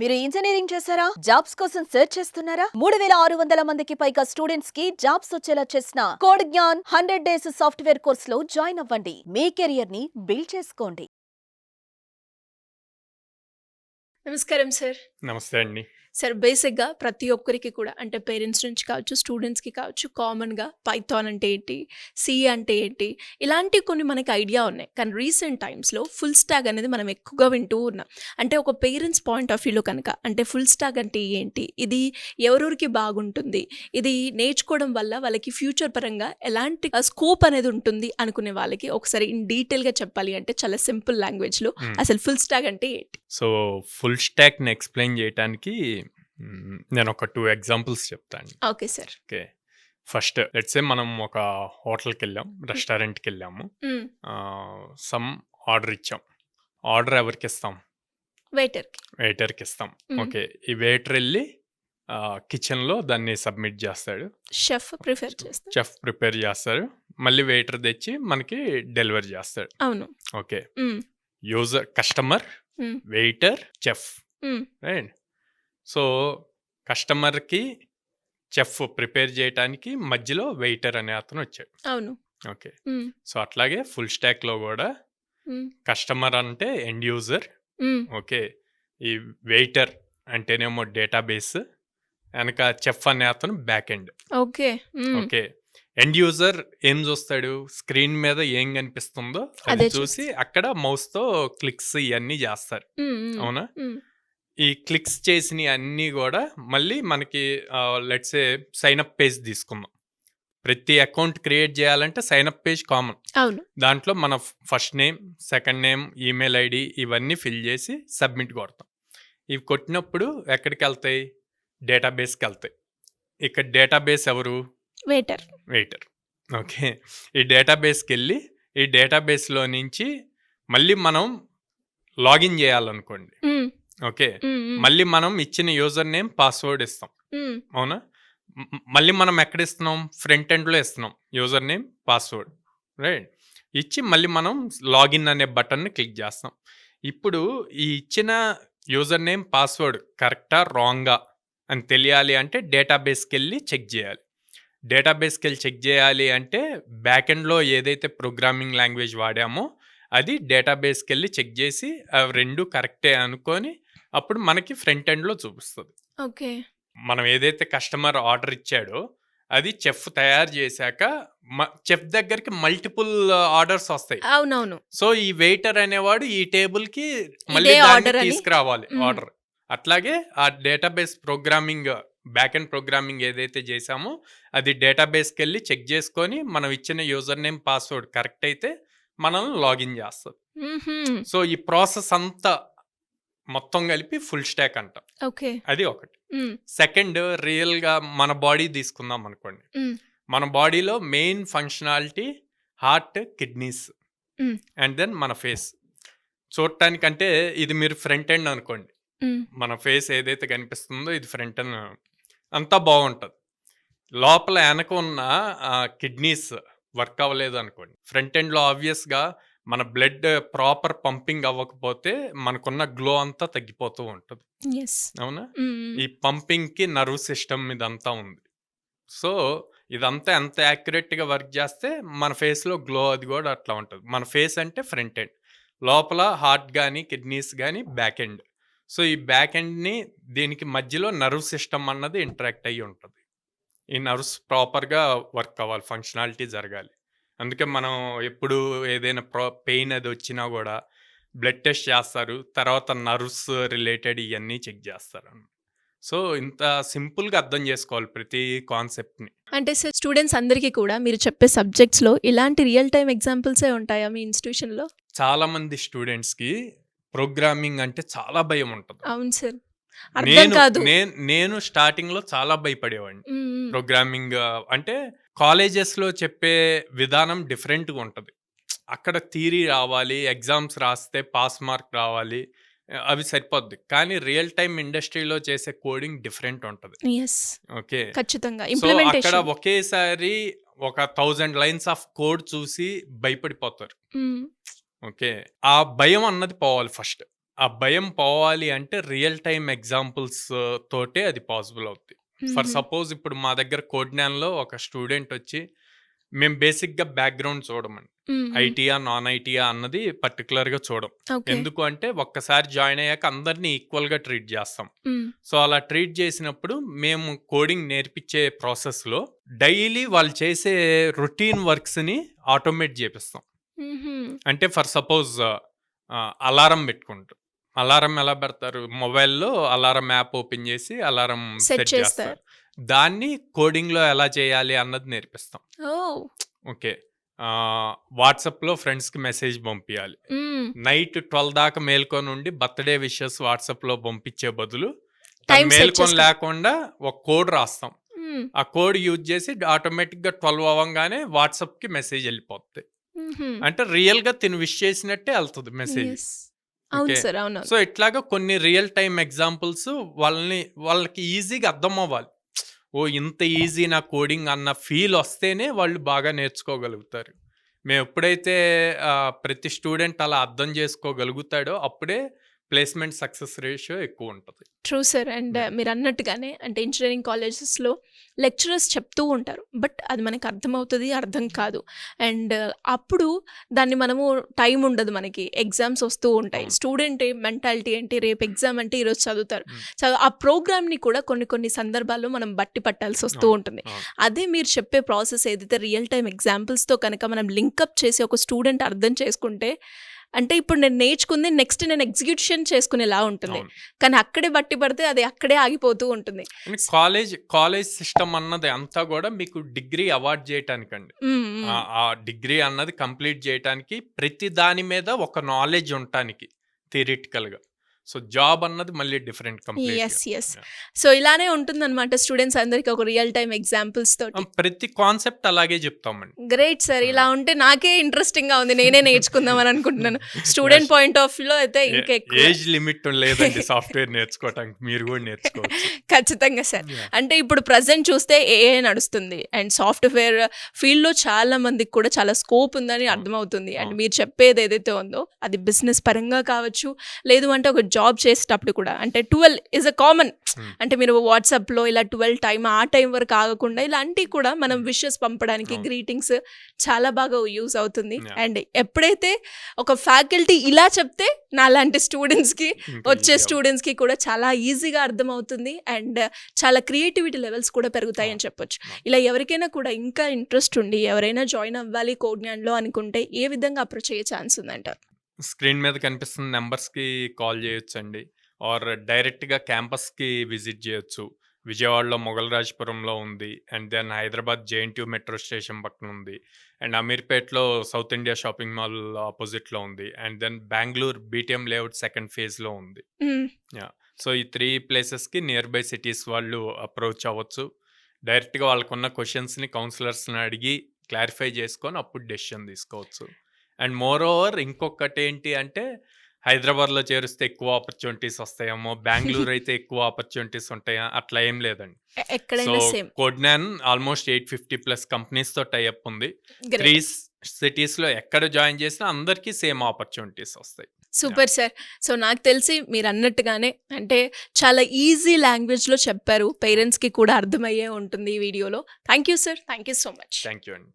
మీరు ఇంజనీరింగ్ చేశారా? జాబ్స్ కోసం సెర్చ్ చేస్తున్నారా? 3600 మందికి పైగా స్టూడెంట్స్ కి జాబ్స్ వచ్చేలా చేసిన code Gyan 100 days software course లో జాయిన్ అవ్వండి. మీ కెరియర్ ని బిల్డ్ చేసుకోండి. నమస్కారం సార్. నమస్తే అండి. సార్, బేసిక్‌గా ప్రతి ఒక్కరికి కూడా అంటే పేరెంట్స్ నుంచి కావచ్చు, స్టూడెంట్స్‌కి కావచ్చు, కామన్‌గా పైథాన్ అంటే ఏంటి? సి అంటే ఏంటి? ఇలాంటివి కొన్ని మనకి ఐడియా ఉన్నాయి. కానీ రీసెంట్ టైమ్స్‌లో ఫుల్ స్టాక్ అనేది మనం ఎక్కువగా వింటూ ఉన్నాం. అంటే ఒక పేరెంట్స్ పాయింట్ ఆఫ్ వ్యూలో కనుక అంటే ఫుల్ స్టాక్ అంటే ఏంటి? ఇది ఎవరెవరికి బాగుంటుంది? ఇది నేర్చుకోవడం వల్ల వాళ్ళకి ఫ్యూచర్ పరంగా ఎలాంటి స్కోప్ అనేది ఉంటుంది అనుకునే వాళ్ళకి ఒకసారి ఇన్ డీటెయిల్‌గా చెప్పాలి అంటే చాలా సింపుల్ లాంగ్వేజ్‌లో అసలు ఫుల్ స్టాక్ అంటే ఏంటి? సో, ఫుల్ స్టాక్‌ని ఎక్స్‌ప్లెయిన్ చేయటానికి నేను ఒక 2 ఎగ్జాంపుల్స్ చెప్తాను. Okay sir. Okay. First let's say మనం ఒక హోటల్‌కెళ్ళాం, రెస్టారెంట్‌కెళ్ళాము. హ్మ్. సమ్ ఆర్డర్ ఇచ్చాం. ఆర్డర్ ఎవరికిస్తాం? వెయిటర్‌కి. వెయిటర్‌కిస్తాం. హ్మ్. ఓకే. ఈ వెయిటర్ ఎళ్లి కిచెన్‌లో దాన్ని సబ్మిట్ చేస్తాడు. షెఫ్ ప్రిఫర్ చేస్తారు. చెఫ్ ప్రిపేర్ చేస్తారు. మళ్ళీ వెయిటర్ తెచ్చి మనకి డెలివరీ చేస్తాడు. అవును. ఓకే. హ్మ్. యూజర్, కస్టమర్, హ్మ్. Waiter, chef. హ్మ్. రైట్. సో కస్టమర్కి చెఫ్ ప్రిపేర్ చేయడానికి మధ్యలో వెయిటర్ అనే అతను వచ్చాడు. అవును. ఓకే. హ్మ్. సో అట్లాగే ఫుల్ స్టాక్లో కూడా హ్మ్. కస్టమర్ అంటే ఎండ్ యూజర్. హ్మ్. ఓకే. ఈ వెయిటర్ అంటేనేమో డేటాబేస్, వెనక చెఫ్ అనే అతను బ్యాక్ ఎండ్. ఓకే. హ్మ్. ఓకే. ఎండ్ యూజర్ ఏం చూస్తాడు? స్క్రీన్ మీద ఏం కనిపిస్తుందో అది అదే చూసి అక్కడ మౌస్తో క్లిక్స్ ఇవన్నీ చేస్తారు. హ్మ్. హ్మ్. అవునా? హ్మ్. ఈ క్లిక్స్ చేసినవి అన్నీ కూడా మళ్ళీ మనకి let's say sign up page తీసుకుందాం. ప్రతి అకౌంట్ క్రియేట్ చేయాలంటే సైన్ అప్ పేజ్ కామన్. అవును. దాంట్లో మన first name, second name, email ID ఇవన్నీ ఫిల్ చేసి సబ్మిట్ కొడతాం. ఇవి కొట్టినప్పుడు ఎక్కడికి వెళ్తాయి? డేటాబేస్కి వెళ్తాయి. ఇక్కడ డేటాబేస్ ఎవరు? వెయిటర్. వెయిటర్. ఓకే. ఈ డేటాబేస్కి వెళ్ళి ఈ డేటాబేస్లో నుంచి మళ్ళీ మనం లాగిన్ చేయాలనుకోండి. హ్మ్. ఓకే. హ్మ్. హ్మ్. మళ్ళీ మనం ఇచ్చిన యూజర్ నేమ్, పాస్వర్డ్ ఇస్తాం. హ్మ్. అవునా? మళ్ళీ మనం ఎక్కడ ఇస్తున్నాం? ఫ్రంట్ ఎండ్లో ఇస్తున్నాం యూజర్ నేమ్, పాస్వర్డ్. రైట్. ఇచ్చి మళ్ళీ మనం లాగిన్ అనే బటన్ని క్లిక్ చేస్తాం. ఇప్పుడు ఈ ఇచ్చిన యూజర్ నేమ్, పాస్వర్డ్ కరెక్టా, రాంగా అని తెలియాలి అంటే డేటాబేస్కి వెళ్ళి చెక్ చేయాలి. డేటాబేస్కి వెళ్ళి చెక్ చేయాలి అంటే బ్యాక్ ఎండ్లో ఏదైతే ప్రోగ్రామింగ్ లాంగ్వేజ్ వాడామో అది డేటాబేస్కి వెళ్ళి చెక్ చేసి అవి రెండు కరెక్టే అనుకొని అప్పుడు మనకి ఫ్రంట్ ఎండ్లో చూపిస్తుంది. ఓకే. మనం ఏదైతే కస్టమర్ ఆర్డర్ ఇచ్చాడో అది చెఫ్ తయారు చేశాక చెఫ్ దగ్గరికి మల్టిపుల్ ఆర్డర్స్ వస్తాయి. అవునవును. సో ఈ వెయిటర్ అనేవాడు ఈ టేబుల్కి మళ్ళీ ఇదే దాన్ని ఆర్డర్ అని. తీసుకురావాలి హ్మ్. ఆర్డర్. అట్లాగే ఆ database programming, back and programming ఏదైతే చేసామో అది డేటాబేస్కి వెళ్ళి చెక్ చేసుకొని మనం ఇచ్చిన యూజర్ నేమ్, పాస్వర్డ్ కరెక్ట్ అయితే మనల్ని లాగిన్ చేస్తుంది. హుహు. సో ఈ ప్రాసెస్ అంతా మొత్తం కలిపి ఫుల్ స్టాక్ అంటాం. ఓకే. అది ఒకటి. హ్మ్. సెకండ్, రియల్గా మన బాడీ తీసుకుందాం అనుకోండి. హ్మ్. మన బాడీలో మెయిన్ ఫంక్షనాలిటీ హార్ట్, కిడ్నీస్ హ్మ్. అండ్ దెన్ మన ఫేస్. చూడటానికంటే ఇది మీరు ఫ్రంట్ ఎండ్ అనుకోండి. హ్మ్. మన ఫేస్ ఏదైతే కనిపిస్తుందో ఇది ఫ్రంట్ ఎండ్, అంతా బాగుంటుంది. లోపల వెనక ఉన్న కిడ్నీస్ వర్క్ అవ్వలేదు అనుకోండి. ఫ్రంట్ ఎండ్లో ఆబ్వియస్గా మన బ్లడ్ ప్రాపర్ పంపింగ్ అవ్వకపోతే మనకున్న గ్లో అంతా తగ్గిపోతూ ఉంటుంది. యెస్. అవునా? హ్మ్. ఈ పంపింగ్కి నర్వ్ సిస్టమ్ ఇదంతా ఉంది. సో ఇదంతా ఎంత యాక్యురేట్గా వర్క్ చేస్తే మన ఫేస్లో గ్లో అది కూడా అట్లా ఉంటుంది. మన ఫేస్ అంటే ఫ్రంట్ ఎండ్, లోపల హార్ట్ కానీ కిడ్నీస్ కానీ బ్యాక్ ఎండ్. సో ఈ బ్యాక్ ఎండ్ని దీనికి మధ్యలో నర్వ్ సిస్టమ్ అన్నది ఇంటరాక్ట్ అయ్యి ఉంటుంది. ఈ నర్వ్స్ ప్రాపర్గా వర్క్ అవ్వాలి, ఫంక్షనాలిటీ జరగాలి. అందుకే మనం ఎప్పుడు ఏదైనా పెయిన్ అది వచ్చినా కూడా బ్లడ్ టెస్ట్ చేస్తారు, తర్వాత నర్వ్స్ రిలేటెడ్ ఇవన్నీ చెక్ చేస్తారు. సో ఇంత సింపుల్గా అర్థం చేసుకోవాలి ప్రతి కాన్సెప్ట్ని. అంటే సార్, స్టూడెంట్స్ అందరికీ కూడా మీరు చెప్పే సబ్జెక్ట్స్‌లో ఇలాంటి రియల్ టైమ్ ఎగ్జాంపుల్సే ఉంటాయా మీ ఇన్‌స్టిట్యూషన్‌లో? చాలామంది స్టూడెంట్స్కి ప్రోగ్రామింగ్ అంటే చాలా భయం ఉంటుంది. అవును సార్. అర్థం నేను కాదు. నేను నేను స్టార్టింగ్లో చాలా భయపడేవాడిని. హ్మ్. హ్మ్. ప్రోగ్రామింగ్ అంటే కాలేజెస్లో చెప్పే విధానం డిఫరెంట్గా ఉంటుంది. అక్కడ థియరీ రావాలి, ఎగ్జామ్స్ రాస్తే పాస్ మార్క్ రావాలి, అవి సరిపోద్ది. కానీ రియల్ టైమ్ ఇండస్ట్రీలో చేసే కోడింగ్ డిఫరెంట్ ఉంటుంది. యెస్. ఓకే. ఖచ్చితంగా. సో అక్కడ ఇంప్లిమెంటేషన్. ఒకేసారి ఒక 1000 లైన్స్ ఆఫ్ కోడ్ చూసి భయపడిపోతారు. హ్మ్. ఓకే. ఆ భయం అన్నది పోవాలి ఫస్ట్. ఆ భయం పోవాలి అంటే రియల్ టైమ్ ఎగ్జాంపుల్స్ తోటే అది పాసిబుల్ అవుద్ది. ఫర్ సపోజ్ ఇప్పుడు మా దగ్గర కోడ్‌న్యాన్‌లో ఒక స్టూడెంట్ వచ్చి మేము బేసిక్‌గా బ్యాక్‌గ్రౌండ్ చూడమండి. ఐటీయా, నాన్ ఐటీయా అన్నది పర్టిక్యులర్‌గా చూడం. ఓకే. ఎందుకు అంటే ఒక్కసారి జాయిన్ అయ్యాక అందరిని ఈక్వల్‌గా ట్రీట్ చేస్తాం. సో అలా ట్రీట్ చేసినప్పుడు మేము కోడింగ్ నేర్పించే ప్రాసెస్‌లో డైలీ వాళ్ళు చేసే రొటీన్ వర్క్స్‌ని ఆటోమేట్ చేపిస్తాం. అంటే ఫర్ సపోజ్ అలారం పెట్టుకుంటారు. అలారం ఎలా పెడతారు? మొబైల్‌లో అలారం యాప్ ఓపెన్ చేసి అలారం సెట్ సెట్ చేస్తారు. చేస్తారు. దాన్ని కోడింగ్‌లో ఎలా చేయాలి అన్నది నేర్పిస్తాం. ఓహ్! ఓకే. వాట్సాప్‌లో ఫ్రెండ్స్‌కి మెసేజ్ పంపియాలి. నైట్ 12 దాకా మేల్కొనుండి బర్త్‌డే విషెస్ వాట్సాప్‌లో పంపించే బదులు తను టైం సెట్ మేల్కొని చేసుకో. లేకుండా ఒక కోడ్ రాస్తాం. ఆ కోడ్ యూజ్ చేసి ఆటోమేటిక్‌గా 12 అవ్వంగానే వాట్సాప్‌కి మెసేజ్ వెళ్ళిపోద్ది. అంటే రియల్‌గా తిను విష్ చేసినట్టే ఎళ్తది మెసేజ్. యెస్. అవును ఓకే. సార్. అవునవును. సో ఇట్లాగా కొన్ని రియల్ టైమ్ ఎగ్జాంపుల్స్ వాళ్ళకి ఈజీగా అర్థమవ్వాలి. ఓహ్! ఇంత ఈజీనా కోడింగ్ అన్న ఫీల్ వస్తేనే వాళ్ళు బాగా నేర్చుకోగలుగుతారు. మేము ఎప్పుడైతే ప్రతి స్టూడెంట్ అలా అర్థం చేసుకోగలుగుతాడో అప్పుడే ప్లేస్‌మెంట్ సక్సెస్ రేషియో ఎక్కువుంటది. True sir. And yeah! మీరన్నట్టుగానే అంటే ఇంజినీరింగ్ కాలేజెస్‌లో లెక్చరర్స్ చెప్తూ ఉంటారు. బట్ అది మనకు అర్థమవుతది, అర్థం కాదు. అండ్ అప్పుడు దాన్ని మనము టైం ఉండదు మనకి. ఎగ్జామ్స్ వస్తూ ఉంటాయి. అవును. స్టూడెంట్ మెంటాలిటీ ఏంటి, రేపు ఎగ్జామ్ అంటే ఈరోజు చదువుతారు. హ్మ్. ఆ ప్రోగ్రామ్‌ని కూడా కొన్ని కొన్ని సందర్భాల్లో మనం బట్టి పట్టాల్సి వస్తూ అవును. ఉంటుంది. అవును. అదే మీరు చెప్పే ప్రాసెస్ ఏదైతే రియల్ టైమ్ ఎగ్జాంపుల్స్‌తో కనుక మనం లింకప్ చేసి ఒక స్టూడెంట్ అర్థం చేసుకుంటే అంటే ఇప్పుడు నేను నేర్చుకుంది నెక్స్ట్ నేను ఎగ్జిక్యూషన్ చేసుకునేలా ఉంటుంది. అవును. కానీ అక్కడే బట్టి పడితే అది అక్కడే ఆగిపోతూ ఉంటుంది. కానీ కాలేజ్ సిస్టమ్ అన్నది అంతా గూడా మీకు డిగ్రీ అవార్డ్ చేయటానికండి. ఆ డిగ్రీ అన్నది కంప్లీట్ చేయటానికి ప్రతి దాని మీద ఒక నాలెడ్జ్ ఉండటానికి థియరిటికల్‌గా. సో జాబ్ అన్నది మళ్ళీ డిఫరెంట్ కంప్లీట్‌గా. యెస్. యెస్. సో ఇలానే ఉంటుందన్నమాట స్టూడెంట్స్ అందరికి ఒక రియల్ టైమ్ ఎగ్జాంపుల్స్ తోటి. ప్రతి కాన్సెప్ట్ అలాగే చెప్తామండి. Great sir. ఇలా ఉంటే నాకే ఇంట్రెస్టింగ్‌గా ఉంది. నేనే నేర్చుకుందామని అనుకుంటున్నాను. స్టూడెంట్ పాయింట్ ఆఫ్ వ్యూలో అయితే ఇంకా ఎక్కువ. ఏజ్ లిమిట్ లేదండి సాఫ్ట్‌వేర్ నేర్చుకోవటానికి. మీరు కూడా నేర్చుకోవచ్చు. ఖచ్చితంగా సార్. యాహ్! అంటే ఇప్పుడు ప్రెజెంట్ చూస్తే ఏఐ నడుస్తుంది. అండ్ సాఫ్ట్‌వేర్ ఫీల్డ్‌లో చాలా మందికి కూడా చాలా స్కోప్ ఉందని అవును. అర్థమవుతుంది. అండ్ అవును. మీరు చెప్పేది ఏదైతే ఉందో అది బిజినెస్ పరంగా కావచ్చు, లేదు అంటే ఒక జాబ్ చేసేటప్పుడు కూడా అంటే 12 ఈజ్ అ కామన్. హ్మ్. అంటే మీరు వాట్సాప్‌లో ఇలా 12 టైమ్ ఆ టైం వరకు ఆగకుండా ఇలాంటివి కూడా మనం విషెస్ పంపడానికి అవును. గ్రీటింగ్స్ చాలా బాగా యూజ్ అవుతుంది. యాహ్! అండ్ ఎప్పుడైతే ఒక ఫ్యాకల్టీ ఇలా చెప్తే నాలాంటి స్టూడెంట్స్‌కి ఇంకా వచ్చే ఈజీ స్టూడెంట్స్‌కి కూడా చాలా ఈజీగా అర్థమవుతుంది. అండ్ చాలా క్రియేటివిటీ లెవెల్స్ కూడా పెరుగుతాయని చెప్పొచ్చు. అవును. ఇలా ఎవరికైనా కూడా ఇంకా ఇంట్రెస్ట్ ఉండి ఎవరైనా జాయిన్ అవ్వాలి కోడ్‌న్యాన్‌లో అనుకుంటే ఏ విధంగా అప్రోచ్ అయ్యే ఛాన్స్ ఉందంటారు? స్క్రీన్ మీద కనిపిస్తున్న నంబర్స్‌కి కాల్ చేయొచ్చండి. ఆర్ డైరెక్ట్‌గా క్యాంపస్‌కి విజిట్ చేయొచ్చు. విజయవాడలో మొగల్‌రాజపురంలో ఉంది. And then Hyderabad JNTU metro station పక్కన ఉంది. అండ్ అమీర్‌పేట్‌లో సౌత్ ఇండియా షాపింగ్ మాల్ ఆపోజిట్‌లో ఉంది. And then Bengaluru BTM layout second ఫేజ్‌లో ఉంది. యాహ్! సో ఈ 3 ప్లేసెస్‌కి నియర్ బై సిటీస్ వాళ్ళు అప్రోచ్ అవ్వచ్చు. డైరెక్ట్‌గా వాళ్ళకున్న క్వెషన్స్‌ని కౌన్సిలర్స్‌ని అడిగి క్లారిఫై చేసుకొని అప్పుడు డెసిషన్ తీసుకోవచ్చు. అండ్ మోర్ ఓవర్ ఇంకొకటేంటి అంటే హైదరాబాద్‌లో చేరిస్తే ఎక్కువ ఆపర్చునిటీస్ వస్తాయేమో, బెంగుళూరు అయితే ఎక్కువ ఆపర్చునిటీస్ ఉంటాయా? అట్లా ఏం లేదండి. సో ఎక్కడైనా సేమ్. కోడ్‌న్యాన్ ఆల్మోస్ట్ 850+ కంపెనీస్‌తో టై అప్ ఉంది. 3 గ్రేట్. సిటీస్‌లో ఎక్కడ జాయిన్ చేసినా అందరికీ సేమ్ ఆపర్చునిటీస్ వస్తాయి. యాహ్! Super sir. సో నాకు తెలిసి మీరన్నట్టుగానే అంటే చాలా ఈజీ లాంగ్వేజ్‌లో చెప్పారు. పేరెంట్స్‌కి కూడా అర్థమయ్యే ఉంటుంది ఈ వీడియోలో. Thank you sir. Thank you so much. Thank you అండి.